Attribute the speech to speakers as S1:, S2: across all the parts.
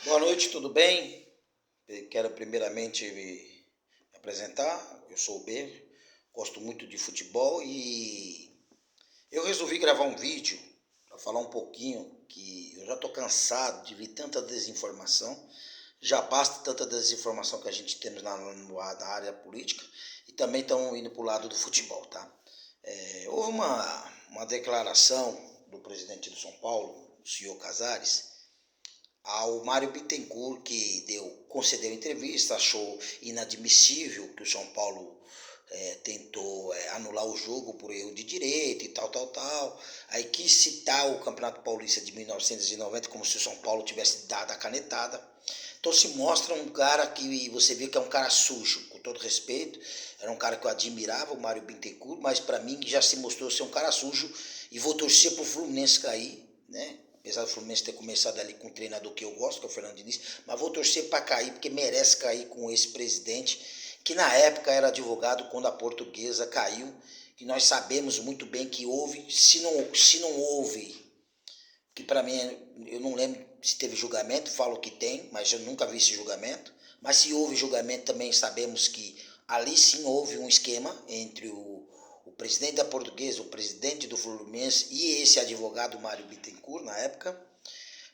S1: Boa noite, tudo bem? Quero primeiramente me apresentar. Eu sou o B, gosto muito de futebol e eu resolvi gravar um vídeo para falar um pouquinho que eu já estou cansado de ver tanta desinformação. Já basta tanta desinformação que a gente tem na área política e também estão indo para o lado do futebol, tá? Houve uma declaração do presidente do São Paulo, o senhor Casares, ao Mário Bittencourt, que concedeu entrevista, achou inadmissível que o São Paulo tentou anular o jogo por erro de direito e tal. Aí quis citar o Campeonato Paulista de 1990 como se o São Paulo tivesse dado a canetada. Então se mostra um cara que você vê que é um cara sujo, com todo respeito. Era um cara que eu admirava, o Mário Bittencourt, mas para mim já se mostrou ser um cara sujo e vou torcer pro Fluminense cair, né? Apesar do Fluminense ter começado ali com um treinador que eu gosto, que é o Fernando Diniz, mas vou torcer para cair, porque merece cair com esse presidente, que na época era advogado quando a Portuguesa caiu, que nós sabemos muito bem que houve, se não houve, que para mim, eu não lembro se teve julgamento, falo que tem, mas eu nunca vi esse julgamento, mas se houve julgamento também sabemos que ali sim houve um esquema entre o presidente da Portuguesa, o presidente do Fluminense e esse advogado Mário Bittencourt na época,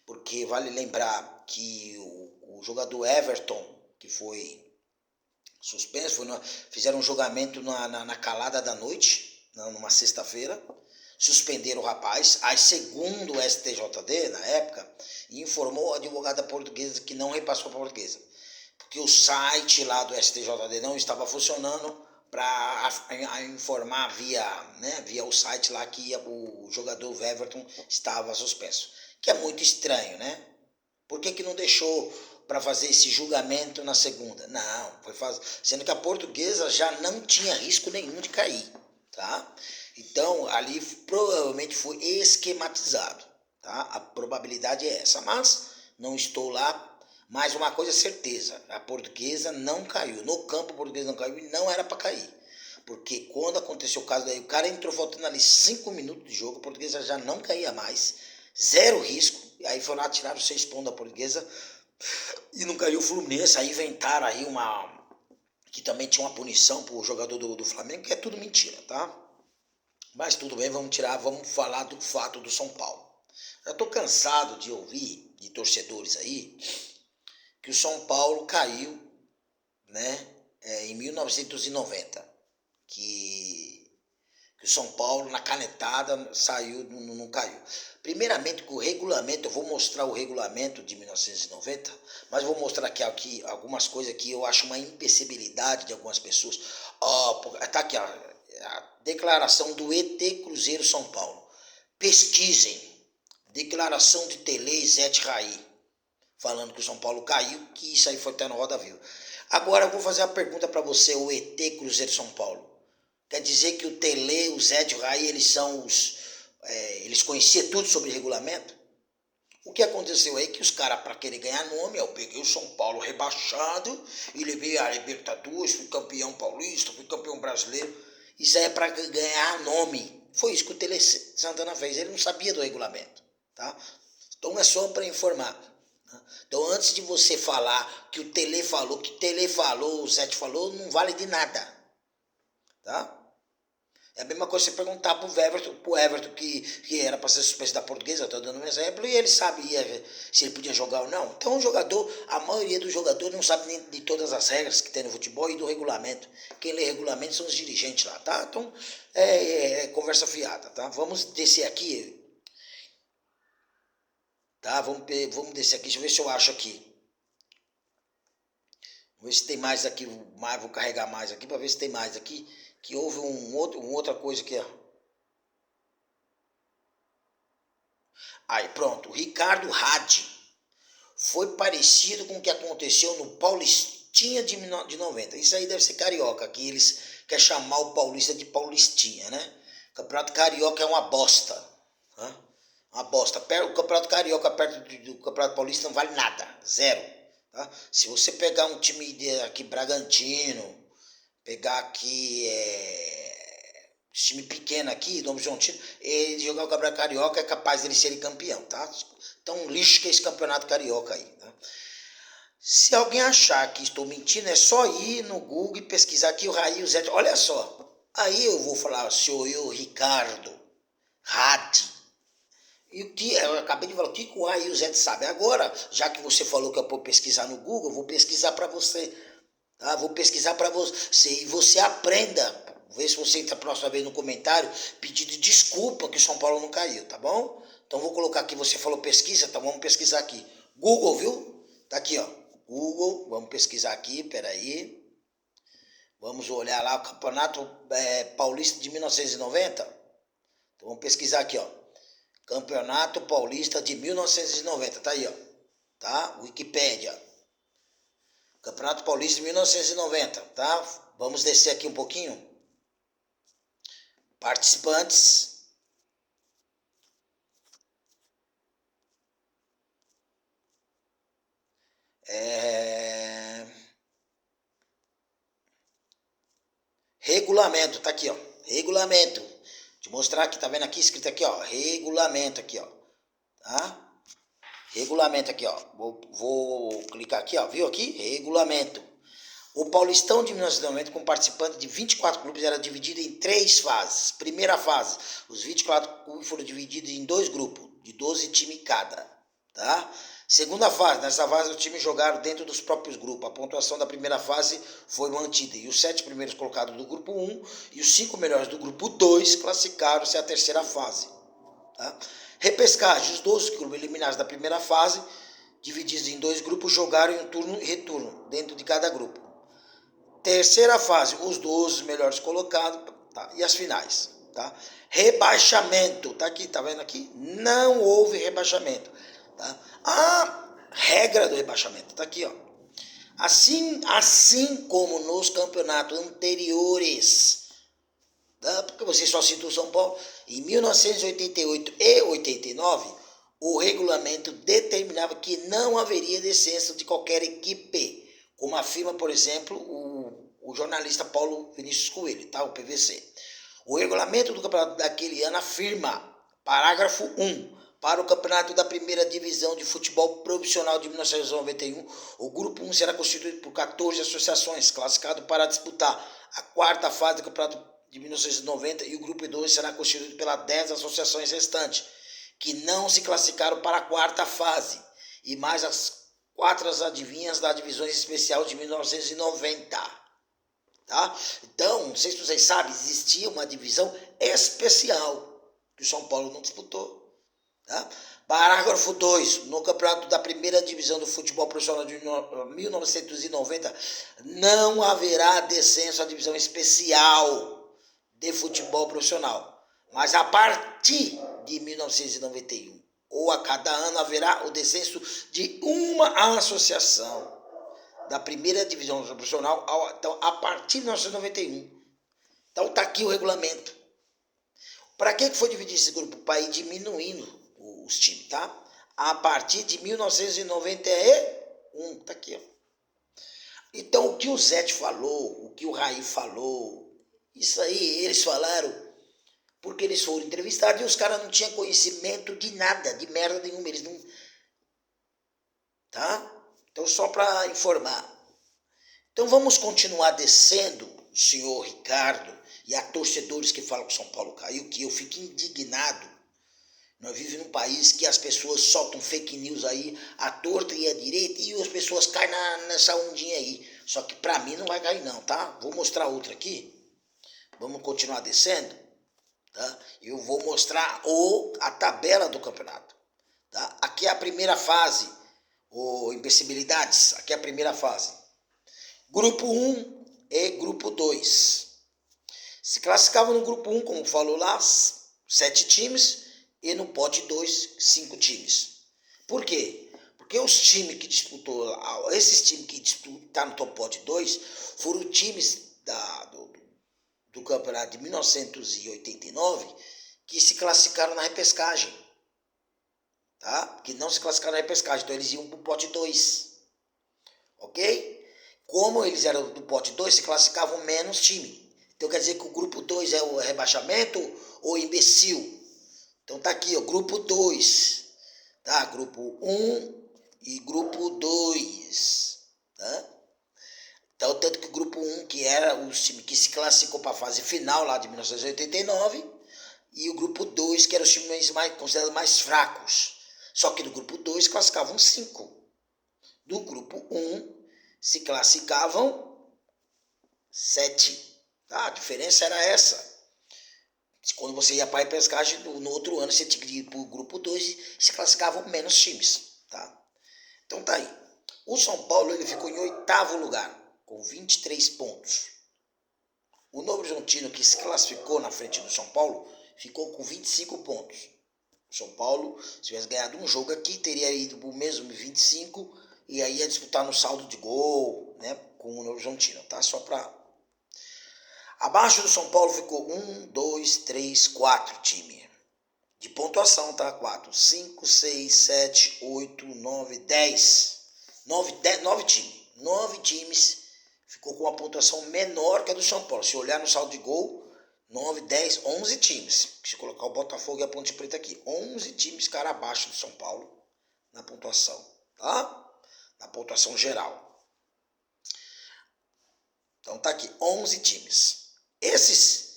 S1: porque vale lembrar que o jogador Everton, que foi suspenso, fizeram um julgamento na calada da noite, numa sexta-feira, suspenderam o rapaz, aí segundo o STJD na época, informou o advogado portuguesa que não repassou para a portuguesa, porque o site lá do STJD não estava funcionando para informar via o site lá que o jogador Everton estava suspenso, que é muito estranho, né? Por que não deixou para fazer esse julgamento na segunda? Não, sendo que a portuguesa já não tinha risco nenhum de cair, tá? Então ali provavelmente foi esquematizado, tá? A probabilidade é essa, mas não estou lá. Mas uma coisa é certeza, a portuguesa não caiu, no campo a portuguesa não caiu e não era para cair. Porque quando aconteceu o caso daí, o cara entrou faltando ali 5 minutos de jogo, a portuguesa já não caía mais, zero risco, e aí foram lá, tiraram 6 pontos da portuguesa e não caiu o Fluminense, aí inventaram aí que também tinha uma punição pro jogador do Flamengo, que é tudo mentira, tá? Mas tudo bem, vamos falar do fato do São Paulo. Já tô cansado de ouvir de torcedores aí que o São Paulo caiu, né, em 1990, que o São Paulo na canetada saiu, não caiu. Primeiramente que o regulamento, eu vou mostrar o regulamento de 1990, mas vou mostrar aqui algumas coisas que eu acho uma imbecilidade de algumas pessoas. Tá aqui a declaração do ET Cruzeiro São Paulo. Pesquisem. Declaração de Tele e Zé Raí, falando que o São Paulo caiu, que isso aí foi até no Roda Viva. Agora eu vou fazer uma pergunta para você, o ET Cruzeiro São Paulo. Quer dizer que o Tele, o Zé de Raí, eles conheciam tudo sobre regulamento? O que aconteceu aí é que os caras, para querer ganhar nome, eu peguei o São Paulo rebaixado e levei a Libertadores, fui campeão paulista, fui campeão brasileiro. Isso aí é para ganhar nome. Foi isso que o Tele Santana fez, ele não sabia do regulamento, tá? Então é só para informar. Então antes de você falar que o Tele falou, o Zé falou, não vale de nada, tá? É a mesma coisa você perguntar pro Everton que era para ser suspenso da portuguesa, eu estou dando um exemplo, e ele sabia se ele podia jogar ou não. Então o jogador, a maioria dos jogadores não sabe nem de todas as regras que tem no futebol e do regulamento. Quem lê regulamento são os dirigentes lá, tá? Então é conversa fiada, tá? Vamos descer aqui, tá? Vamos descer aqui, deixa eu ver se eu acho aqui. Vou ver se tem mais aqui, vou carregar mais aqui para ver se tem mais aqui, que houve uma outra coisa aqui, ó. Aí pronto, o Ricardo Hadi foi parecido com o que aconteceu no Paulistinha de 90. Isso aí deve ser carioca, que eles querem chamar o paulista de Paulistinha, né? O Campeonato Carioca é uma bosta. Né? Uma bosta. O Campeonato Carioca perto do Campeonato Paulista não vale nada, zero. Tá? Se você pegar um time aqui, Bragantino, pegar aqui time pequeno aqui, Novo Horizontino, ele jogar o Campeonato Carioca é capaz dele ser campeão, tá? Então, lixo que é esse Campeonato Carioca aí, tá? Se alguém achar que estou mentindo, é só ir no Google e pesquisar aqui o Raí e o Zé. Olha só, aí eu vou falar, sou eu, Ricardo, Rade. E o que, eu acabei de falar, o que o Raí e o Zé sabem? Agora, já que você falou que eu vou pesquisar no Google, eu vou pesquisar para você, tá? Vou pesquisar para você e você aprenda. Vê se você entra a próxima vez no comentário pedindo desculpa que o São Paulo não caiu, tá bom? Então vou colocar aqui, você falou pesquisa, então vamos pesquisar aqui. Google, viu? Tá aqui, ó. Google, vamos pesquisar aqui, peraí. Vamos olhar lá o Campeonato Paulista de 1990. Então vamos pesquisar aqui, ó. Campeonato Paulista de 1990, tá aí, ó. Tá? Wikipédia. Campeonato Paulista de 1990, tá? Vamos descer aqui um pouquinho. Participantes. Regulamento, tá aqui, ó. Regulamento. Te mostrar aqui, tá vendo aqui, escrito aqui, ó. Regulamento aqui, ó. Tá? Regulamento aqui, ó. Vou clicar aqui, ó. Viu aqui? Regulamento. O Paulistão de 1990, com participantes de 24 clubes, era dividido em 3 fases. Primeira fase, os 24 clubes foram divididos em 2 grupos, de 12 times cada. Tá? Segunda fase, nessa fase os times jogaram dentro dos próprios grupos. A pontuação da primeira fase foi mantida. E os 7 primeiros colocados do grupo 1 e os 5 melhores do grupo 2 classificaram-se à terceira fase. Tá? Repescagem, os 12 clubes eliminados da primeira fase, divididos em 2 grupos, jogaram em um turno e retorno dentro de cada grupo. Terceira fase, os 12 melhores colocados, tá? E as finais. Tá? Rebaixamento, tá aqui, tá vendo aqui? Não houve rebaixamento. Tá? A regra do rebaixamento tá aqui, ó. Assim como nos campeonatos anteriores, tá? Porque você só citou São Paulo, em 1988 e 89, o regulamento determinava que não haveria descenso de qualquer equipe, como afirma, por exemplo, o jornalista Paulo Vinícius Coelho, tá? O PVC. O regulamento do campeonato daquele ano afirma, parágrafo 1, para o campeonato da primeira divisão de futebol profissional de 1991, o grupo 1 será constituído por 14 associações, classificado para disputar a quarta fase do campeonato de 1990, e o grupo 2 será constituído pelas 10 associações restantes, que não se classificaram para a quarta fase, e mais as 4 adivinhas das divisões especiais de 1990. Tá? Então, não sei se vocês sabem, existia uma divisão especial que o São Paulo não disputou. Tá? Parágrafo 2. No campeonato da primeira divisão do futebol profissional de 1990, não haverá descenso à divisão especial de futebol profissional. Mas a partir de 1991, ou a cada ano, haverá o descenso de uma associação da primeira divisão profissional, então, a partir de 1991. Então está aqui o regulamento. Para que foi dividir esse grupo? Para ir diminuindo os times, tá? A partir de 1991, tá aqui, ó. Então o que o Zé falou, o que o Raí falou, isso aí eles falaram porque eles foram entrevistados e os caras não tinham conhecimento de nada, de merda nenhuma, eles não... Tá? Então só para informar. Então vamos continuar descendo, senhor Ricardo, e a torcedores que falam que São Paulo caiu, que eu fico indignado. Nós vivemos num país que as pessoas soltam fake news aí, à torta e à direita, e as pessoas caem nessa ondinha aí. Só que pra mim não vai cair não, tá? Vou mostrar outra aqui. Vamos continuar descendo, tá? Eu vou mostrar a tabela do campeonato. Tá? Aqui é a primeira fase, imbecilidades, aqui é a primeira fase. Grupo 1 e grupo 2. Se classificavam no grupo 1, como falou lá, 7 times, e no pote 2, 5 times. Por quê? Porque os times que disputou, esses times que estão no top pote 2, foram times do campeonato de 1989 que se classificaram na repescagem. Tá? Que não se classificaram na repescagem, então eles iam para o pote 2. Ok? Como eles eram do pote 2, se classificavam menos time. Então quer dizer que o grupo 2 é o rebaixamento ou imbecil? Então tá aqui, ó, grupo 2, tá? Grupo 1 e grupo 2, tá? Então, tanto que o grupo 1, que era o time que se classificou para a fase final lá de 1989, e o grupo 2, que eram os times considerados mais fracos. Só que do grupo 2 classificavam 5. Do grupo 1 se classificavam 7. Tá? A diferença era essa. Quando você ia para a repescagem, no outro ano você tinha que ir para o grupo 2 e se classificavam menos times. Tá? Então tá aí. O São Paulo ele ficou em 8º lugar, com 23 pontos. O Novo Horizontino, que se classificou na frente do São Paulo, ficou com 25 pontos. O São Paulo, se tivesse ganhado um jogo aqui, teria ido para o mesmo 25 e aí ia disputar no saldo de gol, né, com o Novo Horizontino, tá? Só para... Abaixo do São Paulo ficou 1, 2, 3, 4 time. De pontuação, tá? 4, 5, 6, 7, 8, 9, 10. 9 times. 9 times ficou com uma pontuação menor que a do São Paulo. Se olhar no saldo de gol, 9, 10, 11 times. Se colocar o Botafogo e a Ponte Preta aqui, 11 times ficaram abaixo do São Paulo na pontuação, tá? Na pontuação geral. Então tá aqui, 11 times. Esses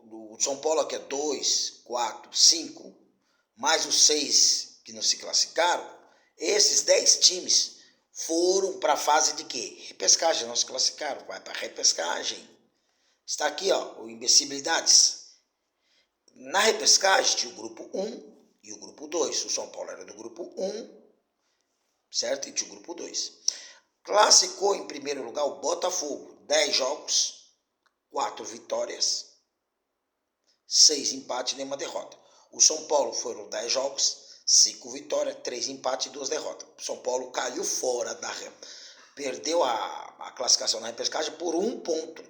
S1: do São Paulo aqui é 2, 4, 5, mais os 6 que não se classificaram, esses 10 times foram para a fase de quê? Repescagem, não se classificaram, vai para a repescagem. Está aqui, ó, o Imbecilidades. Na repescagem tinha o grupo 1 e o grupo 2. O São Paulo era do grupo 1, certo? E tinha o grupo 2. Classificou em primeiro lugar o Botafogo. 10 jogos, 4 vitórias, 6 empates e nenhuma derrota. O São Paulo foram 10 jogos, 5 vitórias, 3 empates e 2 derrotas. O São Paulo caiu fora da... Perdeu a classificação na repescagem por 1 ponto.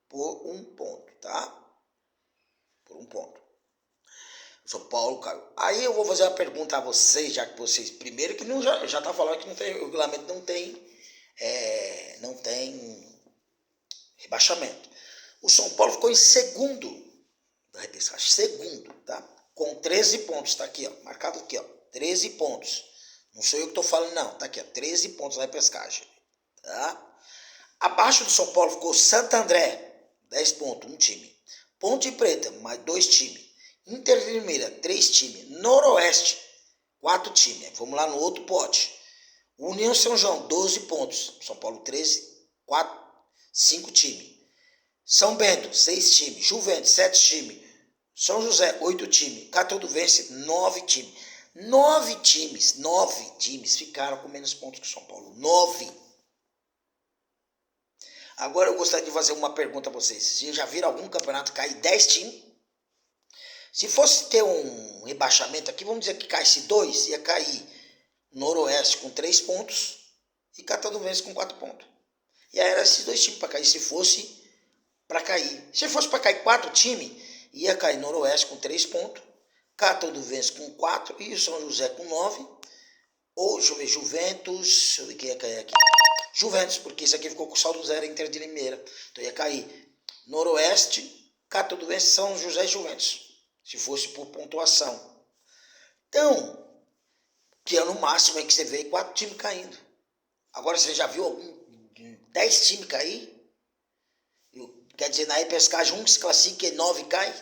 S1: Por 1 ponto, tá? Por 1 ponto. O São Paulo caiu. Aí eu vou fazer uma pergunta a vocês, já que vocês... Primeiro que não, já tá falando que não tem, o regulamento não tem rebaixamento. O São Paulo ficou em segundo da repescagem. Segundo, tá? Com 13 pontos, tá aqui, ó. Marcado aqui, ó. 13 pontos. Não sou eu que tô falando, não. Tá aqui, ó. 13 pontos na repescagem. Tá? Abaixo do São Paulo ficou Santo André. 10 pontos, um time. Ponte Preta, mais 2 times. Inter de Limeira, 3 times. Noroeste, 4 times. Vamos lá no outro pote. União São João, 12 pontos. São Paulo, 13, 4, 5 times. São Bento, 6 times. Juventus, 7 times. São José, 8 times. Cataduvense, 9 times. 9 times ficaram com menos pontos que o São Paulo. 9. Agora eu gostaria de fazer uma pergunta a vocês. Vocês já viram algum campeonato cair 10 times? Se fosse ter um rebaixamento aqui, vamos dizer que caísse 2, ia cair Noroeste com 3 pontos e Cataduvense com 4 pontos. E aí eram esses 2 times para cair, se fosse para cair. Se fosse para cair 4 times, ia cair Noroeste com 3 pontos, Cataduvense com 4 e o São José com 9. Ou, deixa eu ver, Juventus, deixa eu ver quem ia cair aqui. Juventus, porque isso aqui ficou com saldo 0 Inter de Limeira. Então ia cair Noroeste, Cataduvense, São José e Juventus. Se fosse por pontuação. Então, que é no máximo é que você vê 4 times caindo. Agora você já viu algum 10 times cair? Quer dizer, na repescagem 1 que se classifica e 9 cai?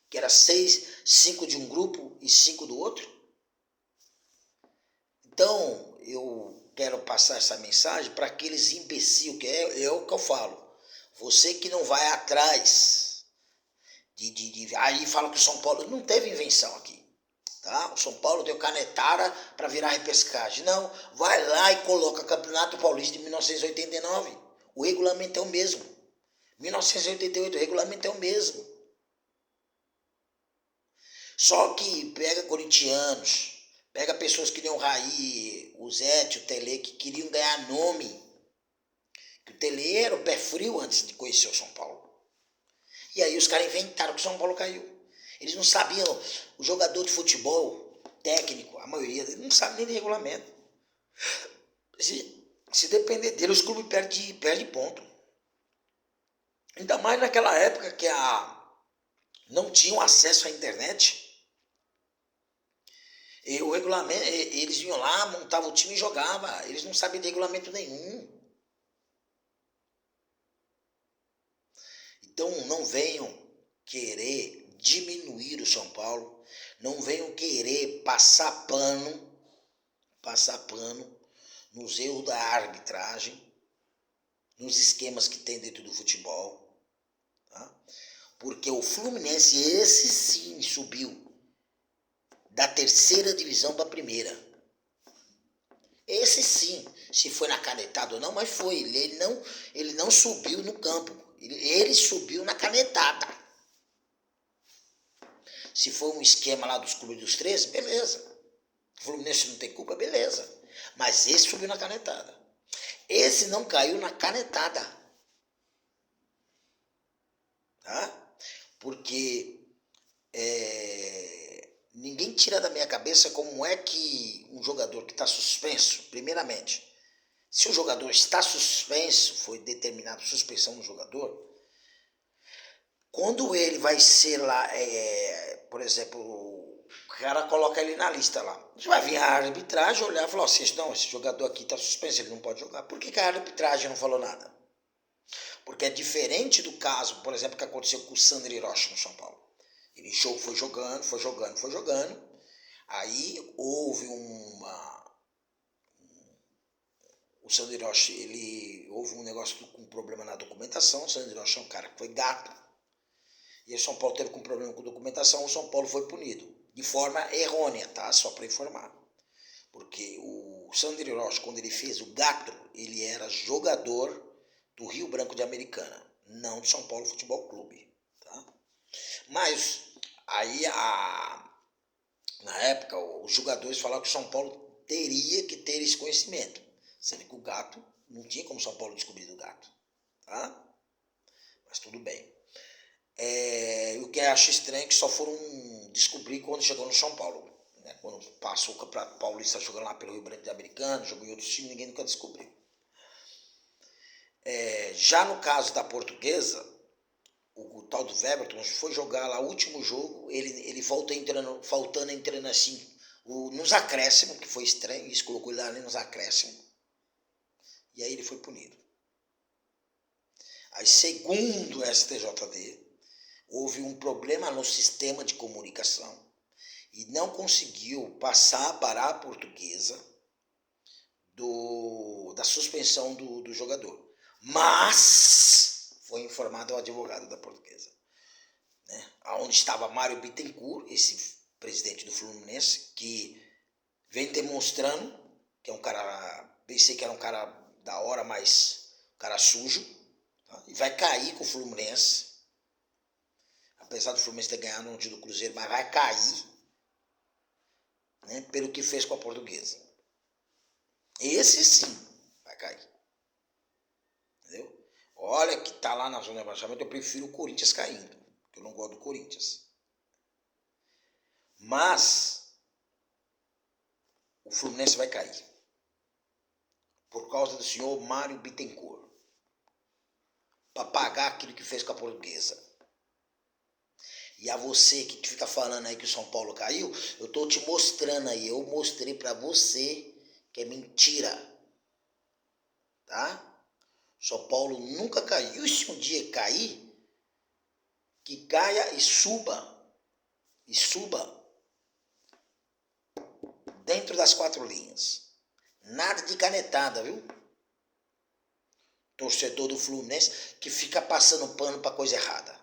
S1: Que era 6, 5 de um grupo e 5 do outro? Então, eu quero passar essa mensagem para aqueles imbecis, que é o que eu falo. Você que não vai atrás aí fala que o São Paulo não teve invenção aqui. Tá? O São Paulo deu canetada para virar repescagem. Não, vai lá e coloca Campeonato Paulista de 1989. O regulamento é o mesmo. 1988, o regulamento é o mesmo. Só que pega corintianos, pega pessoas que nem o Raí, o Zete, o Tele, que queriam ganhar nome. Que o Tele era o pé frio antes de conhecer o São Paulo. E aí os caras inventaram que o São Paulo caiu. Eles não sabiam, o jogador de futebol, técnico, a maioria não sabe nem de regulamento. Se depender dele, os clubes perdem ponto. Ainda mais naquela época que não tinham acesso à internet. E o regulamento, eles iam lá, montavam o time e jogavam. Eles não sabiam de regulamento nenhum. Então não venham querer diminuir o São Paulo, não venham querer passar pano nos erros da arbitragem, nos esquemas que tem dentro do futebol, tá? Porque o Fluminense, esse sim, subiu da terceira divisão para a primeira. Esse sim, se foi na canetada ou não, mas foi. Ele não subiu no campo, ele subiu na canetada. Se foi um esquema lá dos clubes dos 13, beleza. O Fluminense não tem culpa, beleza. Mas esse subiu na canetada. Esse não caiu na canetada. Tá? Porque ninguém tira da minha cabeça como é que um jogador que está suspenso, primeiramente, se o jogador está suspenso, foi determinada suspensão do jogador, quando ele vai ser lá, por exemplo, o cara coloca ele na lista lá, vai vir a arbitragem olhar e falar assim, não, esse jogador aqui está suspenso, ele não pode jogar. Por que a arbitragem não falou nada? Porque é diferente do caso, por exemplo, que aconteceu com o Sandro Hiroshi no São Paulo. Ele foi jogando. Aí houve o Sandro Hiroshi, houve um negócio com um problema na documentação. O Sandro Hiroshi é um cara que foi gato. E o São Paulo teve um problema com documentação, o São Paulo foi punido. De forma errônea, tá? Só para informar. Porque o Sandro Hiroshi, quando ele fez o gato, ele era jogador do Rio Branco de Americana, não do São Paulo Futebol Clube. Tá? Mas aí, na época, os jogadores falaram que o São Paulo teria que ter esse conhecimento, sendo que o gato, não tinha como o São Paulo descobrir do gato. Tá? Mas tudo bem. O que eu acho estranho é que só foram descobrir quando chegou no São Paulo. Né? Quando passou o Campeonato Paulista jogando lá pelo Rio Branco de Americano, jogou em outros times, ninguém nunca descobriu. Já no caso da Portuguesa, o tal do Weberton foi jogar lá o último jogo, ele volta entrando, faltando entrando assim, nos acréscimos, que foi estranho, isso colocou ele ali nos acréscimos, e aí ele foi punido. Aí, segundo o STJD, houve um problema no sistema de comunicação e não conseguiu passar para a Portuguesa da suspensão do jogador. Mas foi informado ao advogado da Portuguesa, né? Onde estava Mário Bittencourt, esse presidente do Fluminense, que vem demonstrando que é um cara, pensei que era um cara da hora, mas um cara sujo, tá? E vai cair com o Fluminense, apesar do Fluminense ter ganhado um dia do Cruzeiro, mas vai cair, né, pelo que fez com a Portuguesa. Esse sim vai cair. Entendeu? Olha que tá lá na zona de rebaixamento, eu prefiro o Corinthians caindo, porque eu não gosto do Corinthians. Mas o Fluminense vai cair por causa do senhor Mário Bittencourt, para pagar aquilo que fez com a Portuguesa. E a você que fica falando aí que o São Paulo caiu, eu tô te mostrando aí, eu mostrei para você que é mentira, tá? São Paulo nunca caiu. E se um dia cair, que caia e suba dentro das 4 linhas. Nada de canetada, viu? Torcedor do Fluminense que fica passando pano para coisa errada.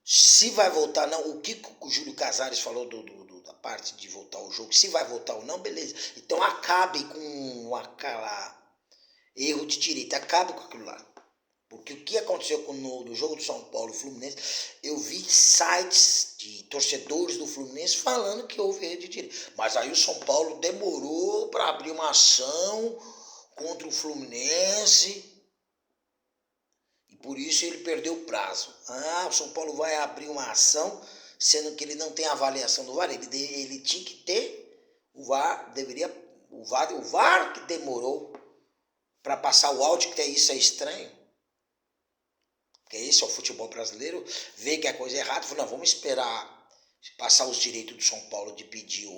S1: Se vai voltar, não, o que o Júlio Casares falou da parte de voltar ao jogo, se vai voltar ou não, beleza. Então acabe com aquela erro de direito, acabe com aquilo lá. Porque o que aconteceu no jogo do São Paulo e Fluminense, eu vi sites de torcedores do Fluminense falando que houve erro de direito. Mas aí o São Paulo demorou para abrir uma ação contra o Fluminense e por isso ele perdeu o prazo. O São Paulo vai abrir uma ação, sendo que ele não tem avaliação do VAR. Ele tinha que ter, o VAR que demorou para passar o áudio, que isso é estranho. porque esse é o futebol brasileiro, vê que a coisa é errada, falou, não, vamos esperar passar os direitos do São Paulo de pedir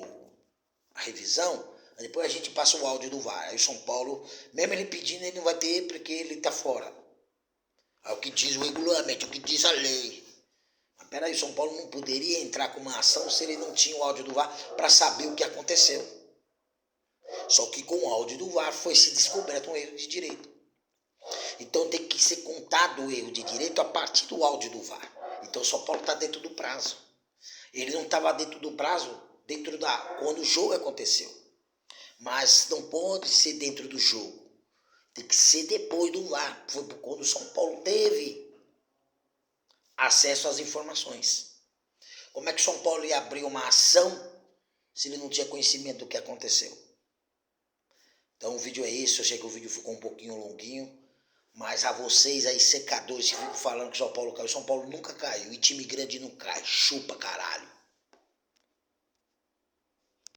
S1: a revisão, depois a gente passa o áudio do VAR. Aí o São Paulo, mesmo ele pedindo, ele não vai ter porque ele está fora. É o que diz o regulamento, é o que diz a lei. Mas peraí, o São Paulo não poderia entrar com uma ação se ele não tinha o áudio do VAR para saber o que aconteceu. Só que com o áudio do VAR foi se descoberto um erro de direito. Então tem que ser contado o erro de direito a partir do áudio do VAR. Então o São Paulo está dentro do prazo. Ele não estava dentro do prazo, quando o jogo aconteceu. Mas não pode ser dentro do jogo. Tem que ser depois do VAR. Foi quando o São Paulo teve acesso às informações. Como é que o São Paulo ia abrir uma ação se ele não tinha conhecimento do que aconteceu? Então o vídeo é esse. Eu sei que o vídeo ficou um pouquinho longuinho. Mas a vocês aí, secadores, que ficam falando que o São Paulo caiu. O São Paulo nunca caiu. E time grande não cai. Chupa, caralho.